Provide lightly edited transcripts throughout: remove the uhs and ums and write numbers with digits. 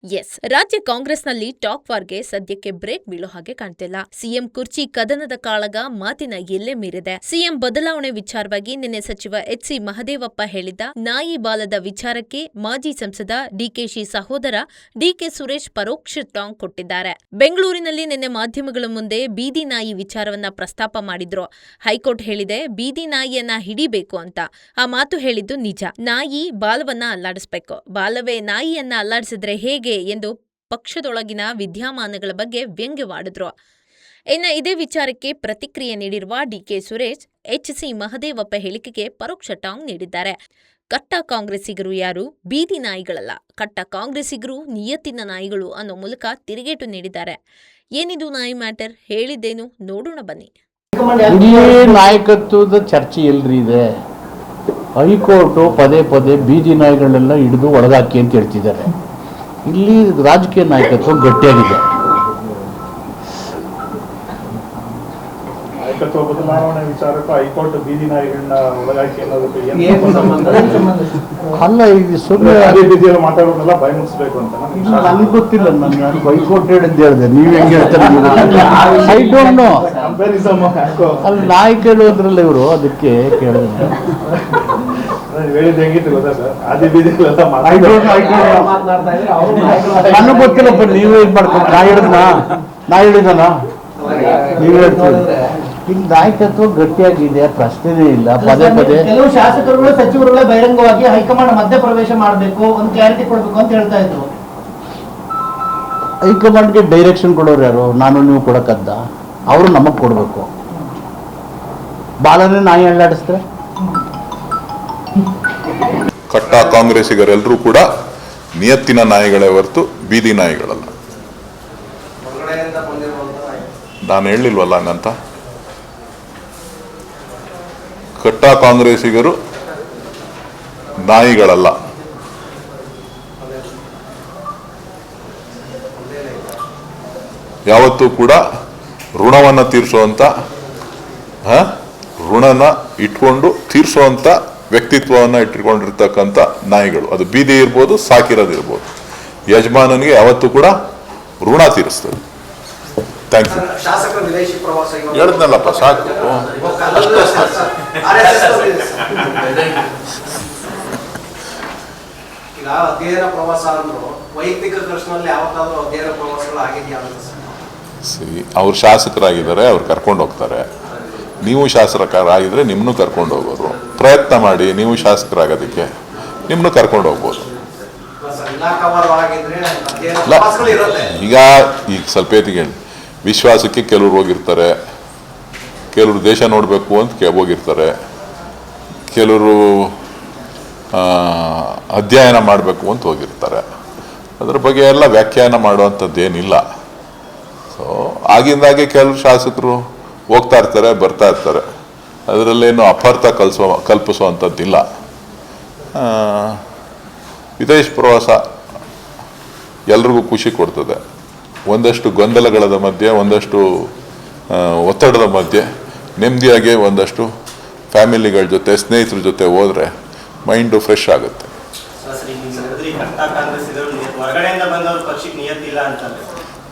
S, ರಾಜ್ಯ ಕಾಂಗ್ರೆಸ್ನಲ್ಲಿ talk ವಾರ್ಗೆ ಸದ್ಯಕ್ಕೆ ಬ್ರೇಕ್ ಬೀಳೋ ಹಾಗೆ ಕಾಣ್ತಿಲ್ಲ. ಸಿಎಂ ಕುರ್ಚಿ ಕದನದ ಕಾಳಗ ಮಾತಿನ ಎಲ್ಲೆ ಮೀರಿದೆ. ಸಿಎಂ ಬದಲಾವಣೆ ವಿಚಾರವಾಗಿ ನಿನ್ನೆ ಸಚಿವ ಎಚ್.ಸಿ. ಮಹದೇವಪ್ಪ ಹೇಳಿದ್ದ ನಾಯಿ ಬಾಲದ ವಿಚಾರಕ್ಕೆ ಮಾಜಿ ಸಂಸದ ಡಿಕೆಶಿ ಸಹೋದರ ಡಿಕೆ ಸುರೇಶ್ ಪರೋಕ್ಷ ಟಾಂಗ್ ಕೊಟ್ಟಿದ್ದಾರೆ. ಬೆಂಗಳೂರಿನಲ್ಲಿ ನಿನ್ನೆ ಮಾಧ್ಯಮಗಳ ಮುಂದೆ ಬೀದಿ ನಾಯಿ ವಿಚಾರವನ್ನ ಪ್ರಸ್ತಾಪ ಮಾಡಿದ್ರು. ಹೈಕೋರ್ಟ್ ಹೇಳಿದೆ ಬೀದಿ ನಾಯಿಯನ್ನ ಹಿಡಿಬೇಕು ಅಂತ. ಆ ಮಾತು ಹೇಳಿದ್ದು ನಿಜ. ನಾಯಿ ಬಾಲವನ್ನ ಅಲ್ಲಾಡಿಸ್ಬೇಕು, ಬಾಲವೇ ನಾಯಿಯನ್ನ ಅಲ್ಲಾಡಿಸಿದ್ರೆ ಹೇಗೆ ಎಂದು ಪಕ್ಷದೊಳಗಿನ ವಿದ್ಯಮಾನಗಳ ಬಗ್ಗೆ ವ್ಯಂಗ್ಯವಾಡಿದ್ರು. ಇನ್ನು ಇದೇ ವಿಚಾರಕ್ಕೆ ಪ್ರತಿಕ್ರಿಯೆ ನೀಡಿರುವ ಡಿಕೆ ಸುರೇಶ್ ಎಚ್.ಸಿ. ಮಹದೇವಪ್ಪ ಹೇಳಿಕೆಗೆ ಪರೋಕ್ಷ ಟಾಂಗ್ ನೀಡಿದ್ದಾರೆ. ಕಟ್ಟ ಕಾಂಗ್ರೆಸ್ಸಿಗರು ಯಾರು ಬೀದಿ ನಾಯಿಗಳಲ್ಲ, ಕಟ್ಟ ಕಾಂಗ್ರೆಸ್ಸಿಗರು ನಿಯತ್ತಿನ ನಾಯಿಗಳು ಅನ್ನೋ ಮೂಲಕ ತಿರುಗೇಟು ನೀಡಿದ್ದಾರೆ. ಏನಿದು ನಾಯಿ ಮ್ಯಾಟರ್, ಹೇಳಿದ್ದೇನು ನೋಡೋಣ ಬನ್ನಿ. ನಾಯಕತ್ವದ ಚರ್ಚೆ ಎಲ್ರಿ ಇದೆ. ಹೈಕೋರ್ಟು ಪದೇ ಪದೇ ಬೀದಿ ನಾಯಿಗಳನ್ನೆಲ್ಲ ಹಿಡಿದು ಒಳಗಾಕಿ ಅಂತ ಹೇಳ್ತಿದ್ದಾರೆ. ಇಲ್ಲಿ ರಾಜಕೀಯ ನಾಯಕತ್ವ ಗಟ್ಟಿಯಾಗಿದೆ. ನಾಯಕತ್ವ ಬದಲಾವಣೆ ವಿಚಾರಕ್ಕೂ ಹೈಕೋರ್ಟ್ ಬೀದಿ ನಾಯಿಗಳನ್ನ ಒಳಗಾಕಿ ಅಲ್ಲ, ಈಗ ಸುಮ್ಮನೆ ಮಾತಾಡೋದೆಲ್ಲ ಭಯ ಮುಗಿಸ್ಬೇಕು ಅಂತ ನನಗೆ ಗೊತ್ತಿಲ್ಲ. ನಾನು ಹೈಕೋರ್ಟ್ ಹೇಳಿದ್ದೆ, ನೀವು ಹೆಂಗೆ ಹೇಳ್ತಾರೆ? I don't know. ಅಲ್ಲಿ ನಾಯಕರು ಅಂದ್ರಲ್ಲ ಇವರು, ಅದಕ್ಕೆ ಕೇಳಿದ್ರೆ ನನಗೆ ಗೊತ್ತಿಲ್ಲಪ್ಪ. ನೀವೇ ಇದು ಮಾಡ್ಕೊಂಡು ನಾ ಹೇಳಿದನ ನೀವು ಹೇಳ್ತೀವಿ. ಇಲ್ಲಿ ನಾಯಕತ್ವ ಗಟ್ಟಿಯಾಗಿದೆ, ಪ್ರಶ್ನೆನೇ ಇಲ್ಲ. ಪದೇ ಪದೇ ಕೆಲವು ಶಾಸಕರುಗಳು ಸಚಿವರುಗಳೇ ಬಹಿರಂಗವಾಗಿ ಹೈಕಮಾಂಡ್ ಮಧ್ಯ ಪ್ರವೇಶ ಮಾಡಬೇಕು, ಒಂದು ಕ್ಲಾರಿಟಿ ಕೊಡಬೇಕು ಅಂತ ಹೇಳ್ತಾ ಇದ್ರು. ಹೈಕಮಾಂಡ್ಗೆ ಡೈರೆಕ್ಷನ್ ಕೊಡೋರು ಯಾರು? ನಾನು ನೀವು ಕೊಡಕ್ಕದ್ದ? ಅವರು ನಮಗೆ ಕೊಡಬೇಕು. ಬಾಲನೇ ನಾಯಿ ಅಲ್ಲಾಡಿಸ್ತಾರೆ. ಕಟ್ಟ ಕಾಂಗ್ರೆಸ್ಸಿಗರೆಲ್ಲರೂ ಕೂಡ ನಿಯತ್ತಿನ ನಾಯಿಗಳೇ ಹೊರತು ಬೀದಿ ನಾಯಿಗಳಲ್ಲ. ನಾನು ಹೇಳಿಲ್ವಲ್ಲ ಹಂಗಂತ. ಕಟ್ಟ ಕಾಂಗ್ರೆಸ್ಸಿಗರು ನಾಯಿಗಳಲ್ಲ. ಯಾವತ್ತೂ ಕೂಡ ಋಣವನ್ನು ತೀರಿಸುವಂತ ಋಣನ ಇಟ್ಕೊಂಡು ತೀರಿಸುವಂತ ವ್ಯಕ್ತಿತ್ವವನ್ನು ಇಟ್ಕೊಂಡಿರ್ತಕ್ಕಂಥ ನಾಯಿಗಳು. ಅದು ಬೀದಿ ಇರ್ಬೋದು, ಸಾಕಿರೋದಿರ್ಬೋದು. ಯಜಮಾನನಿಗೆ ಯಾವತ್ತೂ ಕೂಡ ಋಣ ತೀರಿಸ್ತದೆ. Thank you. ಹೇಳಿದ್ನಲ್ಲಪ್ಪ, ಸಾಕು. ಅವ್ರು ಶಾಸಕರಾಗಿದ್ದಾರೆ, ಅವ್ರು ಕರ್ಕೊಂಡು ಹೋಗ್ತಾರೆ. ನೀವು ಶಾಸಕರಾಗಿದ್ರೆ ನಿಮ್ಮನ್ನು ಕರ್ಕೊಂಡು ಹೋಗೋರು. ಪ್ರಯತ್ನ ಮಾಡಿ, ನೀವು ಶಾಸಕರಾಗೋದಕ್ಕೆ ನಿಮ್ಮನ್ನು ಕರ್ಕೊಂಡು ಹೋಗ್ಬೋದು. ಈಗ ಸ್ವಲ್ಪ ಹೇಳಿ, ವಿಶ್ವಾಸಕ್ಕೆ ಕೆಲವ್ರು ಹೋಗಿರ್ತಾರೆ, ಕೆಲವರು ದೇಶ ನೋಡಬೇಕು ಅಂತ ಹೋಗಿರ್ತಾರೆ, ಕೆಲವರು ಅಧ್ಯಯನ ಮಾಡಬೇಕು ಅಂತ ಹೋಗಿರ್ತಾರೆ. ಅದ್ರ ಬಗ್ಗೆ ಎಲ್ಲ ವ್ಯಾಖ್ಯಾನ ಮಾಡುವಂಥದ್ದೇನಿಲ್ಲ. ಸೊ ಆಗಿಂದಾಗೆ ಕೆಲವು ಶಾಸಕರು ಹೋಗ್ತಾ ಇರ್ತಾರೆ, ಬರ್ತಾ ಇರ್ತಾರೆ. ಅದರಲ್ಲೇನು ಅಪಾರ್ಥ ಕಲ್ಪಿಸುವಂಥದ್ದಿಲ್ಲ. ವಿದೇಶ ಪ್ರವಾಸ ಎಲ್ರಿಗೂ ಖುಷಿ ಕೊಡ್ತದೆ. ಒಂದಷ್ಟು ಗೊಂದಲಗಳ ಮಧ್ಯೆ, ಒಂದಷ್ಟು ಒತ್ತಡದ ಮಧ್ಯೆ ನೆಮ್ಮದಿಯಾಗಿ ಒಂದಷ್ಟು ಫ್ಯಾಮಿಲಿಗಳ ಜೊತೆ, ಸ್ನೇಹಿತರ ಜೊತೆ ಹೋದರೆ ಮೈಂಡು ಫ್ರೆಶ್ ಆಗುತ್ತೆ.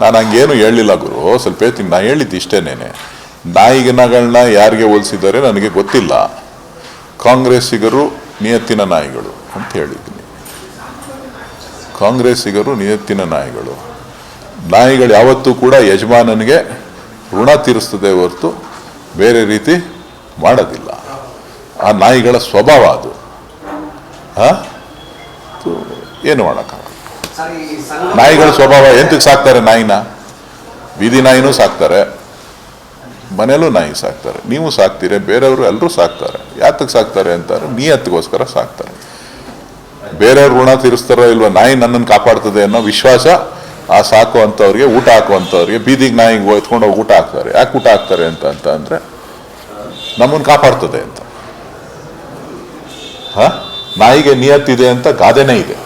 ನಾನು ಹಂಗೇನು ಹೇಳಲಿಲ್ಲ ಗುರು, ಸ್ವಲ್ಪ ಹೇಳ್ತೀನಿ. ನಾನು ಹೇಳಿದ್ದು ಇಷ್ಟೇನೇನೆ. ನಾಯಿಗಳನ್ನ ಯಾರಿಗೆ ಹೋಲಿಸಿದ್ದಾರೆ ನನಗೆ ಗೊತ್ತಿಲ್ಲ. ಕಾಂಗ್ರೆಸ್ಸಿಗರು ನಿಯತ್ತಿನ ನಾಯಿಗಳು ಅಂತ ಹೇಳಿದ್ದೀನಿ. ಕಾಂಗ್ರೆಸ್ಸಿಗರು ನಿಯತ್ತಿನ ನಾಯಿಗಳು. ನಾಯಿಗಳು ಯಾವತ್ತೂ ಕೂಡ ಯಜಮಾನನಿಗೆ ಋಣ ತೀರಿಸ್ತದೆ ಹೊರತು ಬೇರೆ ರೀತಿ ಮಾಡೋದಿಲ್ಲ. ಆ ನಾಯಿಗಳ ಸ್ವಭಾವ ಅದು. ಏನು ಮಾಡೋಕ್ಕಾಗಲ್ಲ. ನಾಯಿಗಳ ಸ್ವಭಾವ. ಎಂತಕ್ಕೆ ಸಾಕ್ತಾರೆ ನಾಯಿನ? ಬೀದಿ ನಾಯಿನೂ ಸಾಕ್ತಾರೆ, ಮನೇಲೂ ನಾಯಿ ಸಾಕ್ತಾರೆ. ನೀವು ಸಾಕ್ತೀರಿ, ಬೇರೆಯವರು ಎಲ್ಲರೂ ಸಾಕ್ತಾರೆ. ಯಾತಕ್ಕೆ ಸಾಕ್ತಾರೆ ಅಂತಾರೆ? ನಿಯತ್ತಿಗೋಸ್ಕರ ಸಾಕ್ತಾರೆ. ಬೇರೆಯವ್ರು ಋಣ ತೀರಿಸ್ತಾರೋ ಇಲ್ವ, ನಾಯಿ ನನ್ನನ್ನು ಕಾಪಾಡ್ತದೆ ಅನ್ನೋ ವಿಶ್ವಾಸ ಆ ಸಾಕುವಂಥವ್ರಿಗೆ, ಊಟ ಹಾಕುವಂಥವ್ರಿಗೆ, ಬೀದಿಗೆ ನಾಯಿಗೆ ಎತ್ಕೊಂಡೋಗಿ ಊಟ ಹಾಕ್ತಾರೆ. ಯಾಕೆ ಊಟ ಹಾಕ್ತಾರೆ ಅಂತ ಅಂದರೆ ನಮ್ಮನ್ನು ಕಾಪಾಡ್ತದೆ ಅಂತ. ನಾಯಿಗೆ ನಿಯತ್ತಿದೆ ಅಂತ ಗಾದೆನೇ ಇದೆ.